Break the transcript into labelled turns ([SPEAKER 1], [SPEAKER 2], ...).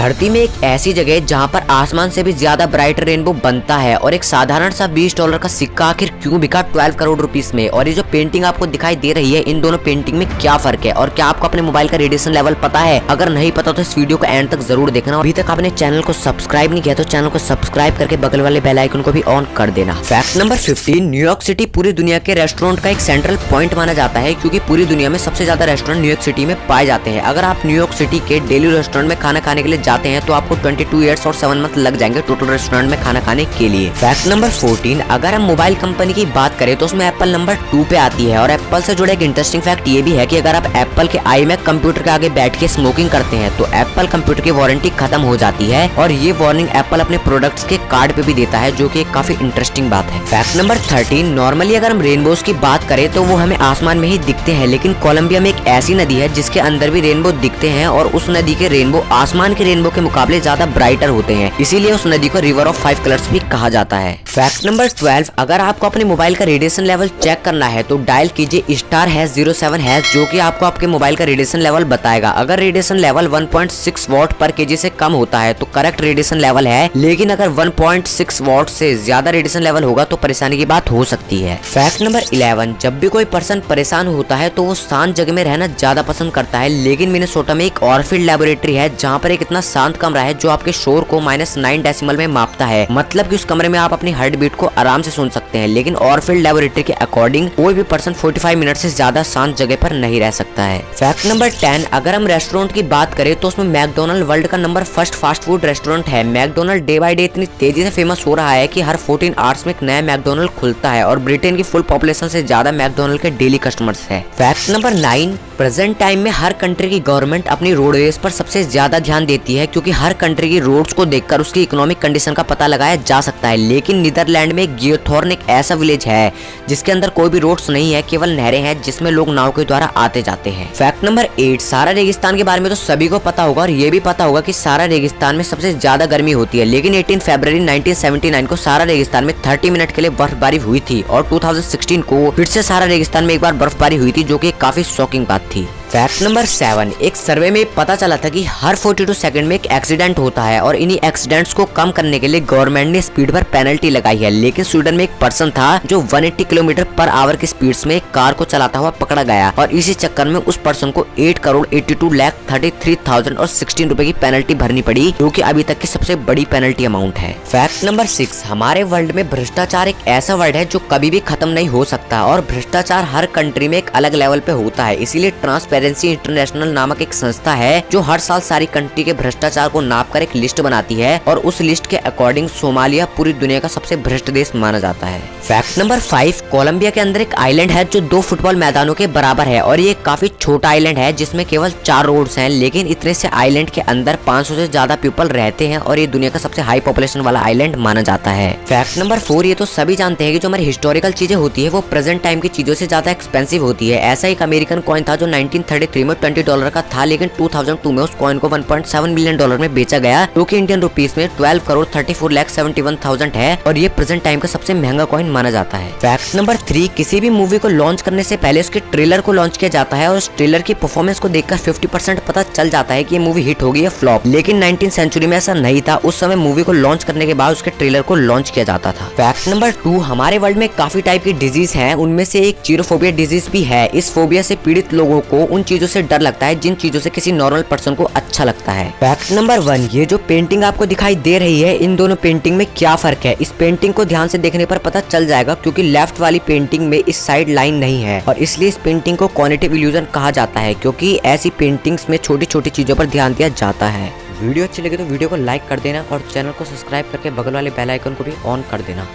[SPEAKER 1] धरती में एक ऐसी जगह जहाँ पर आसमान से भी ज्यादा ब्राइट रेनबो बनता है और एक साधारण सा $20 का सिक्का आखिर क्यों बिका 12 करोड़ रुपीस में। और ये जो पेंटिंग आपको दिखाई दे रही है, इन दोनों पेंटिंग में क्या फर्क है और क्या आपको अपने मोबाइल का रेडिएशन लेवल पता है? अगर नहीं पता तो इस वीडियो को एंड तक जरूर देखना। अभी तक आपने चैनल को सब्सक्राइब नहीं किया तो चैनल को सब्सक्राइब करके बगल वाले बेल आइकन को भी ऑन कर देना। फैक्ट नंबर 15, न्यूयॉर्क सिटी पूरी दुनिया के रेस्टोरेंट का एक सेंट्रल पॉइंट माना जाता है क्योंकि पूरी दुनिया में सबसे ज्यादा रेस्टोरेंट न्यूयॉर्क सिटी में पाए जाते हैं। अगर आप न्यूयॉर्क सिटी के डेली रेस्टोरेंट में खाना खाने के लिए जाते हैं तो आपको 22 ईयर्स और 7 मंथ लग जाएंगे टोटल रेस्टोरेंट में खाना खाने के लिए। फैक्ट नंबर 14, अगर हम मोबाइल कंपनी की बात करें तो उसमें एप्पल नंबर 2 पे आती है। और एप्पल से जुड़े एक इंटरेस्टिंग फैक्ट ये भी है कि अगर आप एप्पल के iMac कंप्यूटर के आगे बैठ के स्मोकिंग करते हैं तो एप्पल कंप्यूटर की वारंटी खत्म हो जाती है और ये वार्निंग एप्पल अपने प्रोडक्ट्स के कार्ड पे भी देता है, जो कि काफी इंटरेस्टिंग बात है। फैक्ट नंबर 13, नॉर्मली अगर हम रेनबोज की बात करें तो वो हमें आसमान में ही दिखते हैं, लेकिन कोलंबिया में एक ऐसी नदी है जिसके अंदर भी रेनबो दिखते हैं और उस नदी के रेनबो आसमान के रेनबो के मुकाबले ज्यादा ब्राइटर होते हैं, इसीलिए उस नदी को रिवर ऑफ 5 कलर्स भी कहा जाता है। फैक्ट नंबर 12, अगर आपको अपने मोबाइल का रेडिएशन लेवल चेक करना है तो डायल कीजिए *07#, जो कि आपको आपके मोबाइल का रेडिएशन लेवल बताएगा। अगर रेडिएशन लेवल 1.6 वॉट पर केजी से कम होता है तो करेक्ट रेडिएशन लेवल है, लेकिन अगर 1.6 वॉट से ज्यादा रेडिएशन लेवल होगा तो परेशानी की बात हो सकती है। फैक्ट नंबर 11, जब भी कोई पर्सन परेशान होता है तो वो शांत जगह में रहना ज्यादा पसंद करता है, लेकिन मिनेसोटा में एक और फील्ड लेबोरेटरी है जहाँ पर एक इतना शांत कमरा है जो आपके शोर को -9 डेसिमल में मापता है। मतलब कि उस कमरे में आप अपनी हार्ट बीट को आराम से सुन सकते हैं, लेकिन ऑरफील्ड लेबोरेटरी के अकॉर्डिंग कोई भी पर्सन 45 मिनट से ज्यादा शांत जगह पर नहीं रह सकता है। फैक्ट नंबर 10, अगर हम रेस्टोरेंट की बात करें तो उसमें मैकडोनल्ड वर्ल्ड का नंबर 1 फास्ट फूड रेस्टोरेंट है। मैकडोनल्ड डे बाय डे इतनी तेजी से फेमस हो रहा है कि हर 14 आवर्स में एक नया मैकडोनल्ड खुलता है और ब्रिटेन की फुल पॉपुलेशन से ज्यादा मैकडोनल्ड के डेली कस्टमर्स है। फैक्ट नंबर 9, प्रेजेंट टाइम में हर कंट्री की गवर्नमेंट अपनी रोडवेज पर सबसे ज्यादा ध्यान देती है क्योंकि हर कंट्री की रोड्स को देखकर उसकी इकोनॉमिक कंडीशन का पता लगाया जा सकता है। लेकिन नीदरलैंड में गियोथॉर्न एक ऐसा विलेज है जिसके अंदर कोई भी रोड्स नहीं है, केवल नहरें हैं जिसमें लोग नाव के द्वारा आते जाते हैं। फैक्ट नंबर 8, सारा रेगिस्तान के बारे में तो सभी को पता होगा और ये भी पता होगा कि सारा रेगिस्तान में सबसे ज्यादा गर्मी होती है, लेकिन 18 फरवरी 1979 को सारा रेगिस्तान में 30 मिनट के लिए बर्फबारी हुई थी और 2016 को फिर से सारा रेगिस्तान में एक बार बर्फबारी हुई थी, जो कि काफी शॉकिंग बात थी। फैक्ट नंबर 7, एक सर्वे में पता चला था कि हर 42 सेकंड में एक एक्सीडेंट होता है और इन्हीं एक्सीडेंट्स को कम करने के लिए गवर्नमेंट ने स्पीड पर पेनल्टी लगाई है। लेकिन स्वीडन में एक पर्सन था जो 180 किलोमीटर पर आवर की स्पीड में एक कार को चलाता हुआ पकड़ा गया और इसी चक्कर में उस पर्सन को 8,82,33,016 रुपए की पेनल्टी भरनी पड़ी, जो कि अभी तक की सबसे बड़ी पेनल्टी अमाउंट है। फैक्ट नंबर 6, हमारे वर्ल्ड में भ्रष्टाचार एक ऐसा वर्ड है जो कभी भी खत्म नहीं हो सकता और भ्रष्टाचार हर कंट्री में एक अलग लेवल पे होता है। इसीलिए ट्रांसपेरेंसी इंटरनेशनल नामक एक संस्था है जो हर साल सारी कंट्री के भ्रष्टाचार को नापकर एक लिस्ट बनाती है और उस लिस्ट के अकॉर्डिंग सोमालिया पूरी दुनिया का सबसे भ्रष्ट देश माना जाता है। फैक्ट नंबर 5, कोलंबिया के अंदर एक आइलैंड है जो 2 फुटबॉल मैदानों के बराबर है और ये काफी छोटा आइलैंड है जिसमें केवल 4 रोड्स हैं, लेकिन इतने से आइलैंड के अंदर 500 से ज्यादा पीपल रहते हैं और ये दुनिया का सबसे हाई पॉपुलेशन वाला आइलैंड माना जाता है। फैक्ट नंबर 4, ये तो सभी जानते हैं कि जो हमारी हिस्टोरिकल चीजें होती है वो प्रेजेंट टाइम की चीजों से ज्यादा एक्सपेंसिव होती है। ऐसा एक अमेरिकन कॉइन था जो 1933 में $20 का था, लेकिन 2002 में उस कॉइन को $1.7 मिलियन में बेचा गया, जो कि इंडियन रुपीस में 12,34,71,000 है और ये प्रेजेंट टाइम का सबसे महंगा कॉइन माना जाता है। फैक्ट नंबर 3, किसी भी मूवी को लॉन्च करने से पहले उसके ट्रेलर को लॉन्च किया जाता है और उस ट्रेलर की परफॉर्मेंस को देखकर 50% पता चल जाता है कि ये मूवी हिट होगी या फ्लॉप। लेकिन 19वीं सेंचुरी में ऐसा नहीं था, उस समय मूवी को लॉन्च करने के बाद उसके ट्रेलर को लॉन्च किया जाता था। फैक्ट नंबर 2, हमारे वर्ल्ड में काफी टाइप की डिजीज है, उनमें से एक चीरोफोबिया डिजीज भी है। इस फोबिया से पीड़ित लोगों को उन चीजों से डर लगता है जिन चीजों से किसी नॉर्मल पर्सन को अच्छा लगता है। फैक्ट नंबर 1, ये जो पेंटिंग आपको दिखाई दे रही है, इन दोनों पेंटिंग में क्या फर्क है? इस पेंटिंग को ध्यान से देखने पर पता चल जाएगा क्योंकि लेफ्ट वाली पेंटिंग में इस साइड लाइन नहीं है और इसलिए इस पेंटिंग को कॉग्निटिव इल्यूजन कहा जाता है, क्योंकि ऐसी पेंटिंग्स में छोटी छोटी चीजों पर ध्यान दिया जाता है। वीडियो अच्छी लगे तो वीडियो को लाइक कर देना और चैनल को सब्सक्राइब करके बगल वाले बेल आइकन को भी ऑन कर देना।